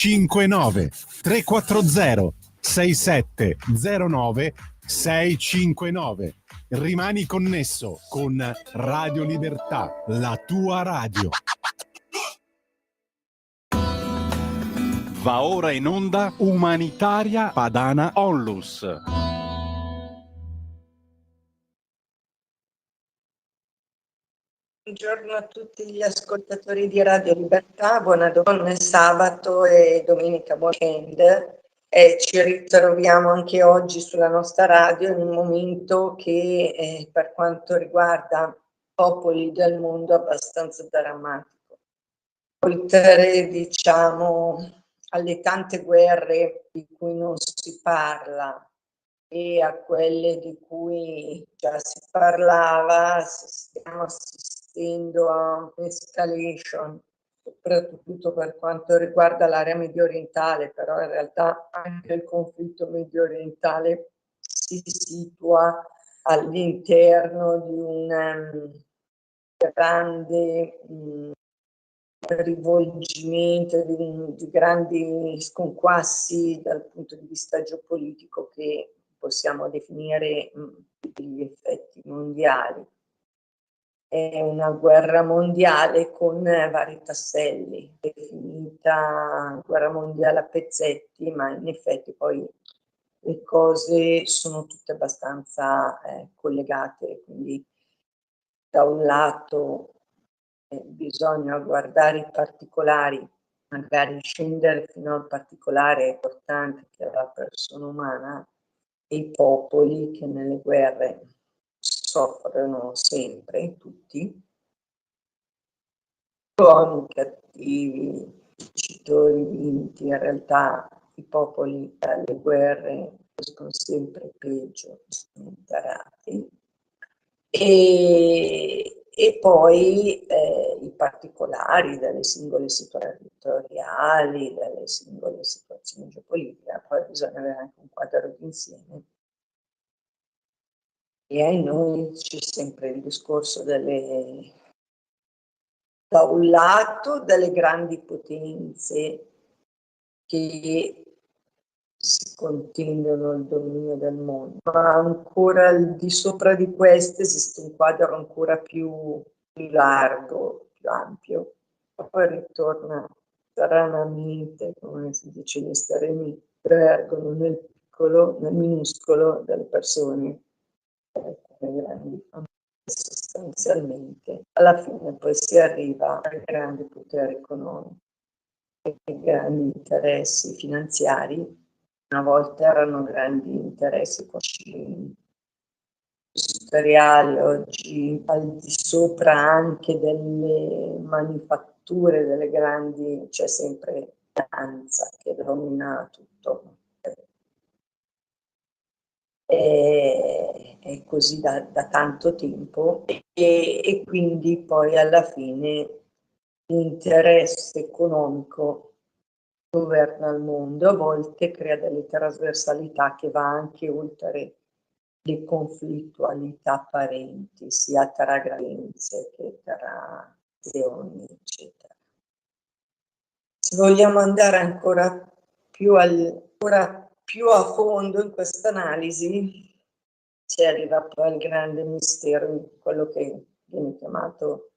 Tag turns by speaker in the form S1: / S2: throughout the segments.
S1: 59 340 6709 659. Rimani connesso con Radio Libertà, la tua radio. Va ora in onda Umanitaria Padana Onlus.
S2: Buongiorno a tutti gli ascoltatori di Radio Libertà, buon sabato e domenica, buon weekend. Ci ritroviamo anche oggi sulla nostra radio in un momento che per quanto riguarda popoli del mondo è abbastanza drammatico. Oltre, diciamo, alle tante guerre di cui non si parla e a quelle di cui già si parlava, stiamo assistendo a un'escalation, soprattutto per quanto riguarda l'area medio orientale, però in realtà anche il conflitto medio orientale si situa all'interno di un grande rivolgimento, di grandi sconquassi dal punto di vista geopolitico che possiamo definire gli effetti mondiali. È una guerra mondiale con vari tasselli, definita guerra mondiale a pezzetti, ma in effetti poi le cose sono tutte abbastanza collegate, quindi da un lato bisogna guardare i particolari, magari scendere fino al particolare importante che è la persona umana e i popoli che nelle guerre soffrono sempre, tutti, buoni, cattivi, vincitori, vinti. In realtà i popoli dalle guerre escono sempre peggio, sono tarati. E poi i particolari delle singole situazioni territoriali, delle singole situazioni geopolitiche, poi bisogna avere anche un quadro d'insieme. E a noi c'è sempre il discorso da un lato delle grandi potenze che si contendono il dominio del mondo, ma ancora al di sopra di queste esiste un quadro ancora più largo, più ampio. Poi ritorna stranamente, come si dice, gli estremi emergono nel piccolo, nel minuscolo delle persone, le grandi sostanzialmente. Alla fine poi si arriva al grande potere economico e ai grandi interessi finanziari. Una volta erano grandi interessi industriali, oggi al di sopra anche delle manifatture, delle grandi, c'è sempre danza che domina tutto. È così da tanto tempo e quindi poi alla fine l'interesse economico governa il mondo, a volte crea delle trasversalità che va anche oltre le conflittualità apparenti, sia tra granizie che tra nazioni, eccetera. Se vogliamo andare ancora più a fondo in questa analisi, si arriva poi al grande mistero, quello che viene chiamato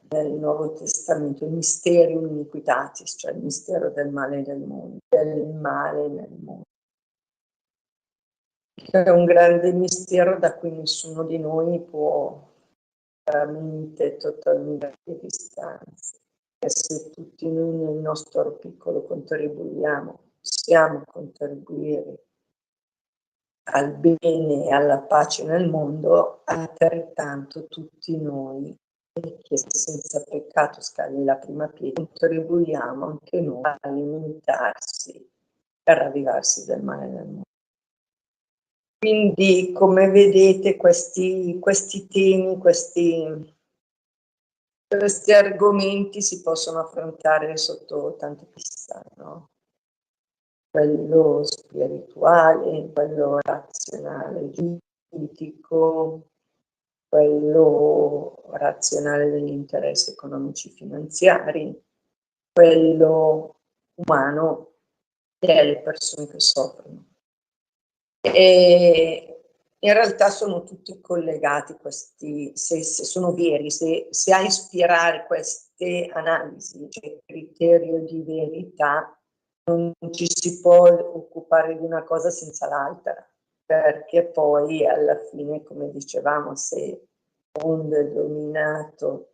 S2: nel Nuovo Testamento il mysterium iniquitatis, cioè il mistero del male nel mondo, che è un grande mistero da cui nessuno di noi può veramente totalmente distanza. E se tutti noi nel nostro piccolo contribuiamo, possiamo contribuire al bene e alla pace nel mondo, altrettanto tutti noi che senza peccato scagli la prima pietra, contribuiamo anche noi a alimentarsi e a ravvivarsi del male nel mondo. Quindi, come vedete, questi temi, questi argomenti si possono affrontare sotto tante piste, no? Quello spirituale, quello razionale, giuridico, quello razionale degli interessi economici finanziari, quello umano delle persone che soffrono. E in realtà sono tutti collegati questi, se sono veri, se a ispirare queste analisi c'è il criterio di verità, non ci si può occupare di una cosa senza l'altra, perché poi alla fine, come dicevamo, se il mondo è dominato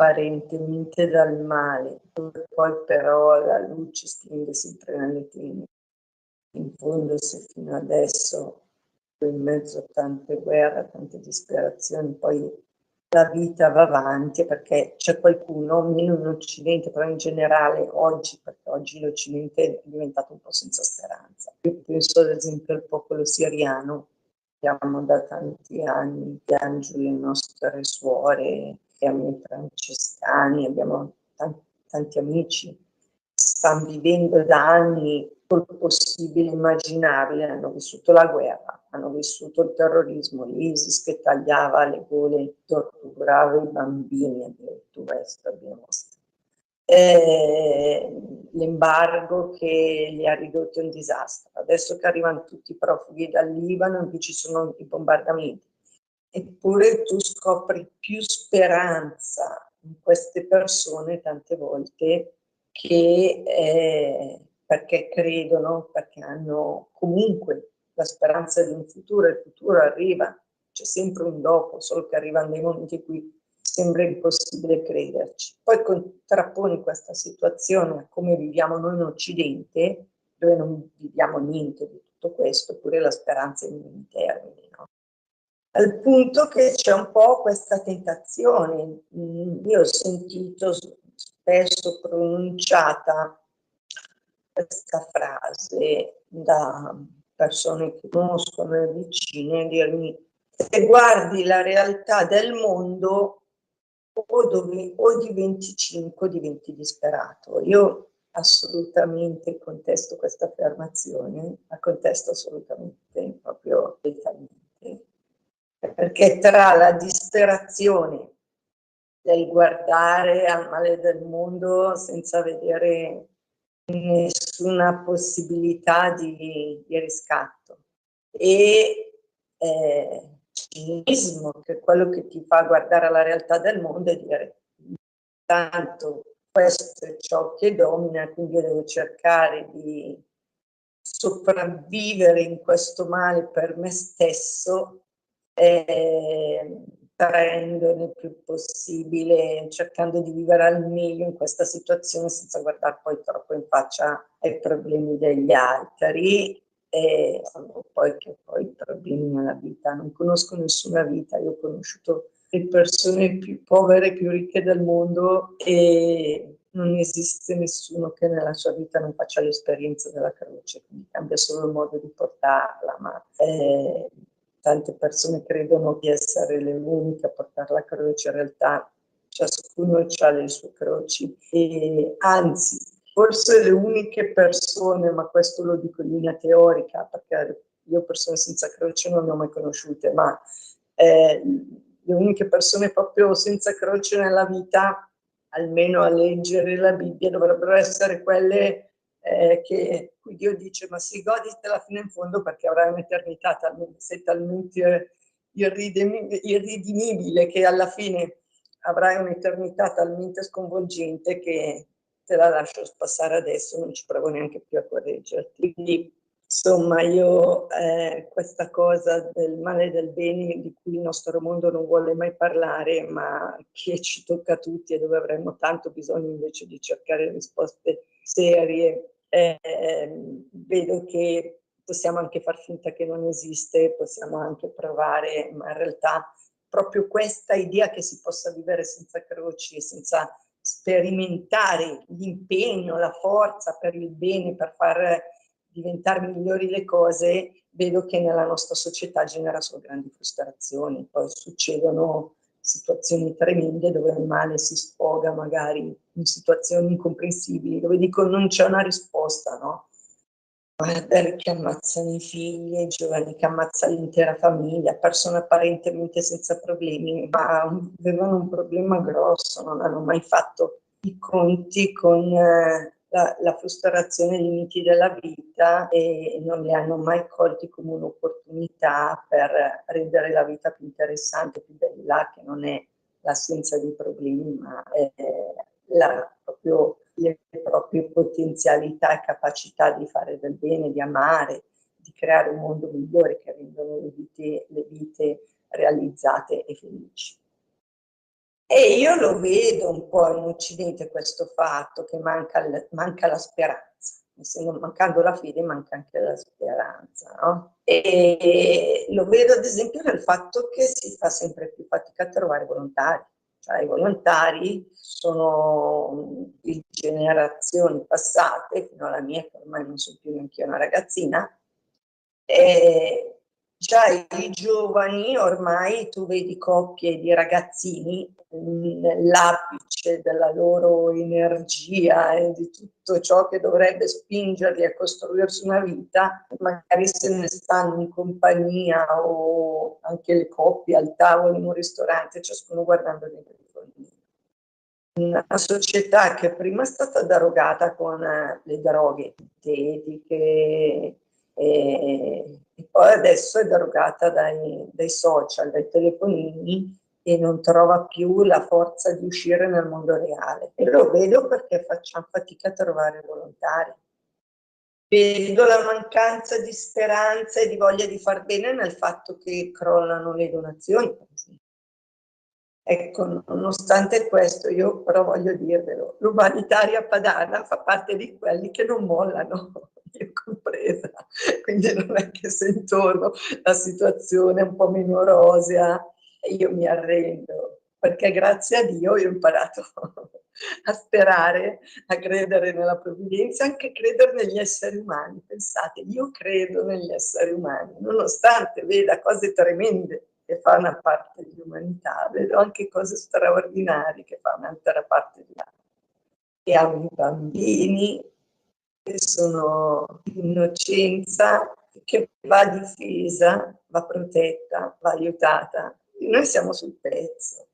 S2: apparentemente dal male, poi però la luce splende sempre nelle tenebre. In fondo, se fino adesso, in mezzo a tante guerre, a tante disperazioni, poi la vita va avanti perché c'è qualcuno, meno in Occidente, però in generale oggi, perché oggi l'Occidente è diventato un po' senza speranza. Io penso ad esempio al popolo siriano, abbiamo da tanti anni piange le nostre suore, i francescani, abbiamo tanti amici, stanno vivendo da anni col possibile immaginabile, hanno vissuto la guerra, hanno vissuto il terrorismo, l'ISIS che tagliava le gole, torturava i bambini, addirittura abbiamo visto. L'embargo che li ha ridotti a un disastro. Adesso che arrivano tutti i profughi dal Libano, in cui ci sono i bombardamenti, eppure tu scopri più speranza in queste persone tante volte che perché credono, perché hanno comunque la speranza di un futuro, il futuro arriva, c'è sempre un dopo, solo che arrivano dei momenti in cui sembra impossibile crederci. Poi contrapponi questa situazione a come viviamo noi in Occidente, dove non viviamo niente di tutto questo, eppure la speranza è in termini, no? Al punto che c'è un po' questa tentazione. Io ho sentito spesso pronunciata questa frase da persone che conoscono e vicine, dirmi: se guardi la realtà del mondo o diventi cinico o diventi disperato. Io assolutamente contesto questa affermazione, la contesto assolutamente, proprio lettalmente, perché tra la disperazione del guardare al male del mondo senza vedere nessuna possibilità di riscatto e cinismo, che è quello che ti fa guardare alla realtà del mondo e dire tanto questo è ciò che domina, quindi io devo cercare di sopravvivere in questo male per me stesso, traendone il più possibile, cercando di vivere al meglio in questa situazione senza guardare poi troppo in faccia ai problemi degli altri. E poi che poi i problemi nella vita, non conosco nessuna vita, io ho conosciuto le persone più povere e più ricche del mondo e non esiste nessuno che nella sua vita non faccia l'esperienza della croce, quindi cambia solo il modo di portarla, ma tante persone credono di essere le uniche a portare la croce, in realtà ciascuno ha le sue croci e anzi forse le uniche persone, ma questo lo dico in linea teorica perché io persone senza croce non ne ho mai conosciute, ma le uniche persone proprio senza croce nella vita, almeno a leggere la Bibbia, dovrebbero essere quelle che cui Dio dice: ma sì, goditela fino in fondo perché avrai un'eternità, sei talmente irridimibile che alla fine avrai un'eternità talmente sconvolgente che te la lascio passare adesso, non ci provo neanche più a correggerti. Quindi insomma io questa cosa del male e del bene di cui il nostro mondo non vuole mai parlare, ma che ci tocca a tutti e dove avremmo tanto bisogno invece di cercare risposte serie, vedo che possiamo anche far finta che non esiste, possiamo anche provare, ma in realtà proprio questa idea che si possa vivere senza croci e senza sperimentare l'impegno, la forza per il bene, per far diventare migliori le cose, vedo che nella nostra società genera solo grandi frustrazioni. Poi succedono situazioni tremende dove il male si sfoga magari in situazioni incomprensibili, dove dico non c'è una risposta, no? Guardare che ammazzano i figli, giovani che ammazzano l'intera famiglia, persone apparentemente senza problemi, ma avevano un problema grosso, non hanno mai fatto i conti con la frustrazione e i limiti della vita e non li hanno mai colti come un'opportunità per rendere la vita più interessante, più bella, che non è l'assenza di problemi, ma è le proprie potenzialità e capacità di fare del bene, di amare, di creare un mondo migliore che rendono le vite realizzate e felici. E io lo vedo un po' in Occidente questo fatto che manca la speranza, mancando la fede manca anche la speranza, no? E lo vedo ad esempio nel fatto che si fa sempre più fatica a trovare volontari, cioè i volontari sono di generazioni passate, fino alla mia che ormai non sono più neanche una ragazzina, e già i giovani ormai tu vedi coppie di ragazzini nell'apice della loro energia e di tutto ciò che dovrebbe spingerli a costruirsi una vita, magari se ne stanno in compagnia o anche le coppie al tavolo in un ristorante, ciascuno guardando dei telefonini. Una società che prima è stata drogata con le droghe sintetiche e poi adesso è drogata dai social, dai telefonini e non trova più la forza di uscire nel mondo reale. E lo vedo perché facciamo fatica a trovare volontari. Vedo la mancanza di speranza e di voglia di far bene nel fatto che crollano le donazioni, per esempio. Ecco, nonostante questo, io però voglio dirvelo, l'umanitaria padana fa parte di quelli che non mollano, io compresa, quindi non è che se intorno la situazione è un po' meno rosea e io mi arrendo, perché grazie a Dio io ho imparato a sperare, a credere nella provvidenza, anche a credere negli esseri umani. Pensate, io credo negli esseri umani, nonostante veda cose tremende che fa una parte di umanità, vedo anche cose straordinarie che fa un'altra parte di umanità. E hanno i bambini che sono innocenza, che va difesa, va protetta, va aiutata. Noi siamo sul pezzo.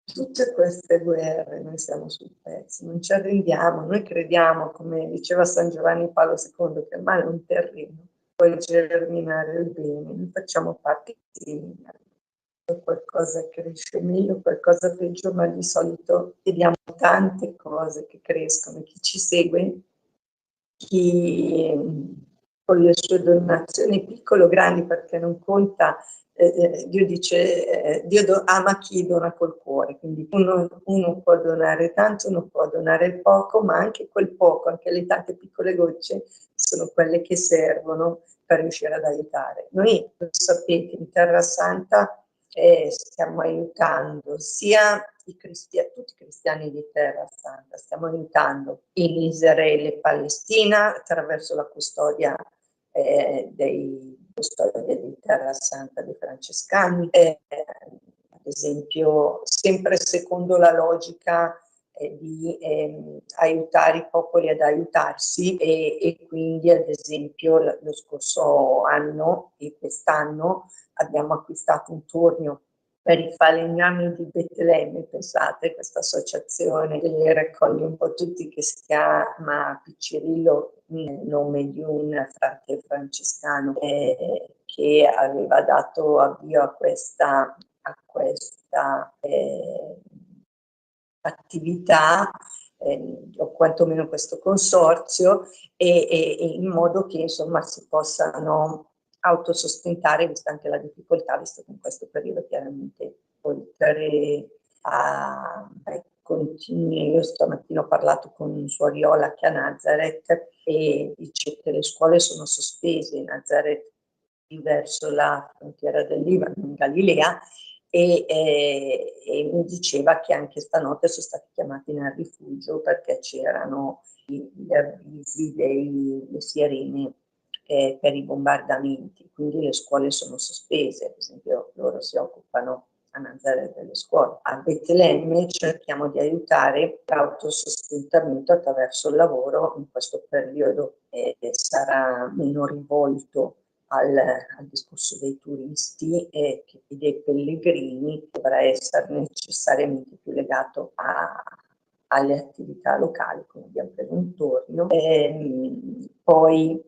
S2: Tutte queste guerre noi siamo sul pezzo, non ci arrendiamo, noi crediamo, come diceva San Giovanni Paolo II, che il male è un terreno, puoi germinare il bene, noi facciamo parte di qualcosa cresce meglio, qualcosa peggio, ma di solito vediamo tante cose che crescono. Chi ci segue, chi con le sue donazioni piccole o grandi, perché non conta, Dio dice, Dio ama chi dona col cuore, quindi uno può donare tanto, uno può donare poco, ma anche quel poco, anche le tante piccole gocce sono quelle che servono per riuscire ad aiutare. Noi, lo sapete, in Terra Santa stiamo aiutando sia tutti i cristiani di Terra Santa, stiamo aiutando in Israele e Palestina attraverso la custodia di Terra Santa dei francescani, ad esempio sempre secondo la logica di aiutare i popoli ad aiutarsi e quindi ad esempio lo scorso anno e quest'anno abbiamo acquistato un tornio per i falegnami di Betlemme, pensate, questa associazione che raccoglie un po' tutti, che si chiama Piccirillo, il nome di un frate francescano che aveva dato avvio a questa attività o quantomeno questo consorzio e in modo che insomma si possano autosostentare, vista anche la difficoltà, visto che in questo periodo chiaramente oltre ai continui, io stamattina ho parlato con un suo Oriola che a Nazareth e dice che le scuole sono sospese in Nazareth verso la frontiera del Libano, in Galilea, e mi diceva che anche stanotte sono stati chiamati nel rifugio perché c'erano gli avvisi delle sirene per i bombardamenti, quindi le scuole sono sospese, ad esempio loro si occupano a Nazareth delle scuole. A Betlemme cerchiamo di aiutare l'autosostentamento attraverso il lavoro in questo periodo sarà meno rivolto al discorso dei turisti e dei pellegrini, dovrà essere necessariamente più legato alle attività locali, come abbiamo preso un torno. Poi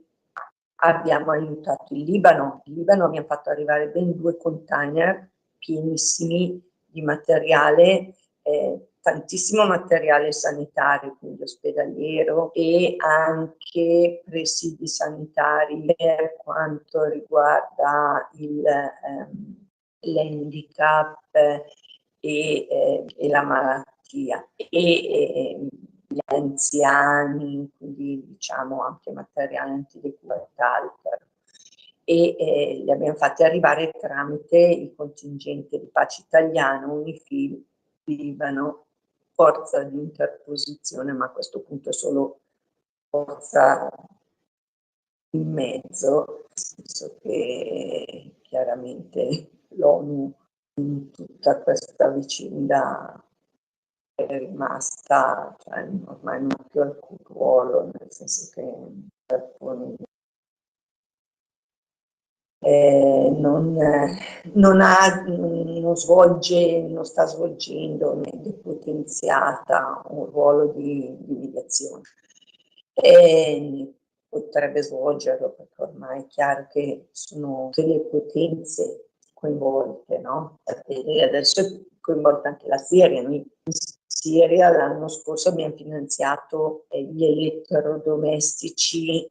S2: abbiamo aiutato il Libano. Il Libano abbiamo fatto arrivare ben 2 container pienissimi di materiale, tantissimo materiale sanitario, quindi ospedaliero, e anche presidi sanitari per quanto riguarda l'handicap e la malattia, e gli anziani, quindi diciamo anche materiale antidecuratale, e li abbiamo fatti arrivare tramite il contingente di pace italiano, UNIFIL, Libano, forza di interposizione, ma a questo punto è solo forza in mezzo, nel senso che chiaramente l'ONU in tutta questa vicenda è rimasta, cioè, ormai non ha più alcun ruolo, nel senso che non sta svolgendo, né depotenziata, un ruolo di mediazione. Potrebbe svolgerlo, perché ormai è chiaro che sono tutte le potenze coinvolte, no? E adesso è coinvolta anche la Siria. Noi in Siria l'anno scorso abbiamo finanziato gli elettrodomestici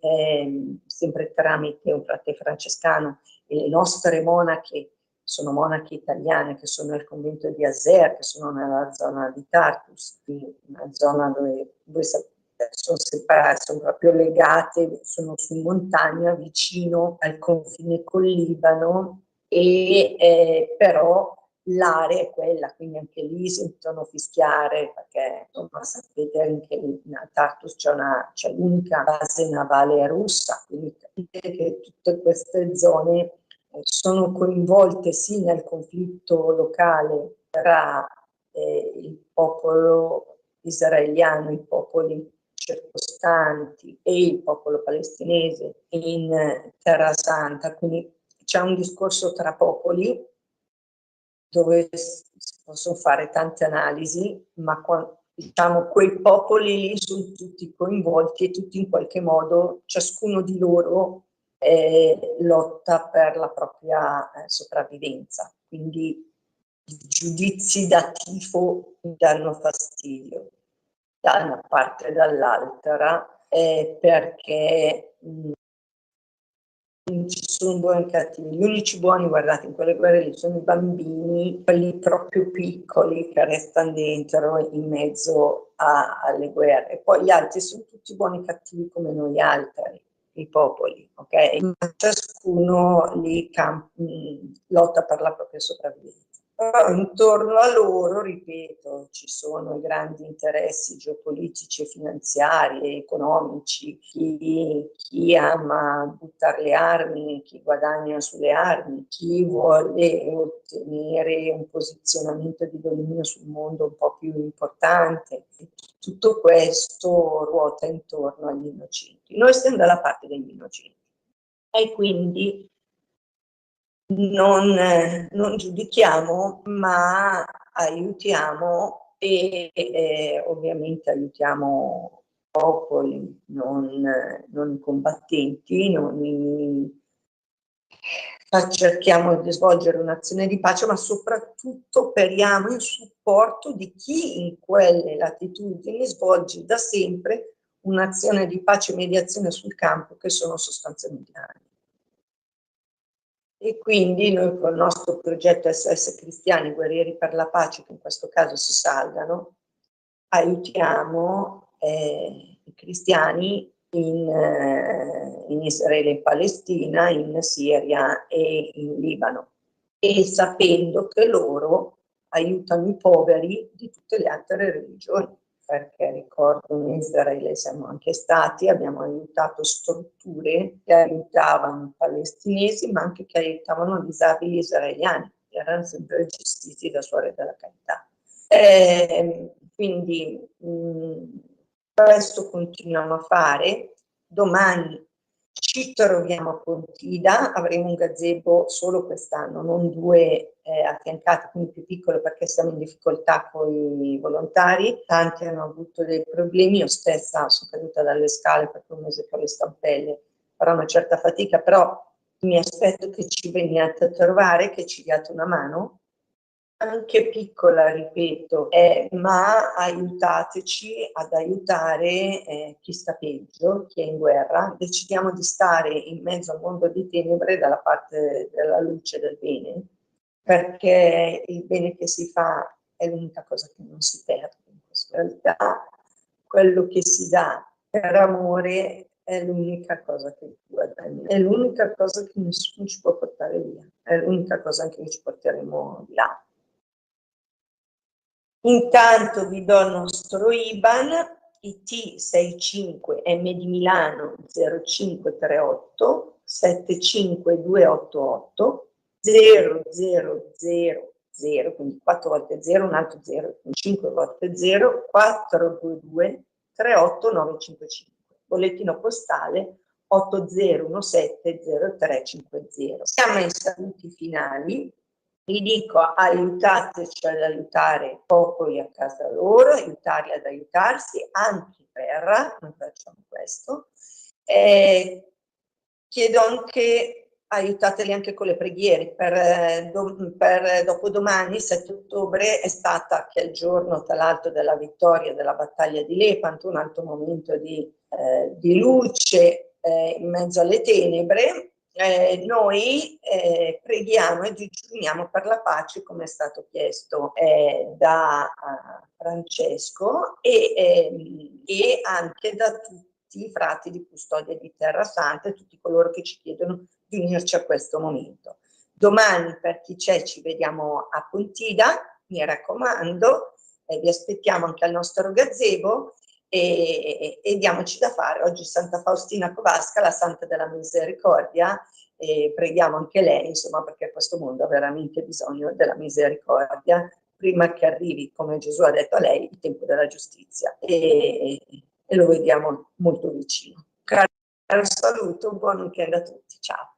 S2: sempre tramite un frate francescano, e le nostre monache sono monache italiane che sono nel convento di Azer, che sono nella zona di Tartus, una zona dove voi sapete sono separate, sono proprio legate, sono su montagna vicino al confine col Libano, e però l'area è quella, quindi anche lì sentono fischiare, perché insomma sapete che a Tartus c'è l'unica base navale russa, quindi capite che tutte queste zone sono coinvolte sì nel conflitto locale tra il popolo israeliano, i popoli circostanti e il popolo palestinese in Terra Santa, quindi c'è un discorso tra popoli dove si possono fare tante analisi, ma diciamo quei popoli lì sono tutti coinvolti e tutti in qualche modo, ciascuno di loro lotta per la propria sopravvivenza, quindi i giudizi da tifo danno fastidio da una parte e dall'altra, perché ci sono buoni e cattivi. Gli unici buoni, guardate, in quelle guerre lì sono i bambini, quelli proprio piccoli che restano dentro in mezzo alle guerre. Poi gli altri sono tutti buoni e cattivi come noi altri, i popoli, ok? Ma ciascuno lì lotta per la propria sopravvivenza. Però intorno a loro, ripeto, ci sono i grandi interessi geopolitici e finanziari e economici, chi ama buttare le armi, chi guadagna sulle armi, chi vuole ottenere un posizionamento di dominio sul mondo un po' più importante. Tutto questo ruota intorno agli innocenti. Noi stiamo dalla parte degli innocenti e quindi non giudichiamo, ma aiutiamo, e ovviamente aiutiamo popoli, non i combattenti, cerchiamo di svolgere un'azione di pace, ma soprattutto operiamo in supporto di chi in quelle latitudini svolge da sempre un'azione di pace e mediazione sul campo, che sono sostanzialmente anni. E quindi noi con il nostro progetto SOS Cristiani, Guerrieri per la Pace, che in questo caso si salvano, aiutiamo i cristiani in Israele e Palestina, in Siria e in Libano, e sapendo che loro aiutano i poveri di tutte le altre religioni, perché ricordo in Israele siamo anche stati, abbiamo aiutato strutture che aiutavano i palestinesi, ma anche che aiutavano disabili israeliani, che erano sempre gestiti da Suore della Carità. Quindi questo continuiamo a fare. Domani Ci troviamo a Pontida, avremo un gazebo solo quest'anno, non due affiancati, quindi più piccolo perché siamo in difficoltà con i volontari. Tanti hanno avuto dei problemi, io stessa sono caduta dalle scale perché un mese con le stampelle, farà una certa fatica, però mi aspetto che ci veniate a trovare, che ci diate una mano, anche piccola, ripeto, ma aiutateci ad aiutare chi sta peggio, chi è in guerra. Decidiamo di stare in mezzo al mondo di tenebre dalla parte della luce del bene, perché il bene che si fa è l'unica cosa che non si perde in questa realtà. Quello che si dà per amore è l'unica cosa che guadagni, è l'unica cosa che nessuno ci può portare via, è l'unica cosa che ci porteremo là. Intanto vi do il nostro IBAN, IT65 M di Milano 0538 75288 0000, quindi 4 volte 0, un altro 0, 5 volte 0, 422 38955. Bollettino postale 80170350. Siamo ai saluti finali. Vi dico, aiutateci ad aiutare popoli a casa loro, aiutarli ad aiutarsi, anche per, non facciamo questo. Chiedo anche, aiutateli anche con le preghiere, per dopodomani, 7 ottobre, è stata, che è il giorno tra l'altro della vittoria della battaglia di Lepanto, un altro momento di luce in mezzo alle tenebre. Noi preghiamo e digiuniamo per la pace, come è stato chiesto da Francesco e anche da tutti i frati di custodia di Terra Santa e tutti coloro che ci chiedono di unirci a questo momento. Domani, per chi c'è, ci vediamo a Pontida, mi raccomando, vi aspettiamo anche al nostro gazebo e diamoci da fare. Oggi Santa Faustina Kowalska, la Santa della Misericordia, e preghiamo anche lei, insomma, perché questo mondo ha veramente bisogno della misericordia, prima che arrivi, come Gesù ha detto a lei, il tempo della giustizia, e lo vediamo molto vicino. Caro saluto, buon weekend a tutti, ciao.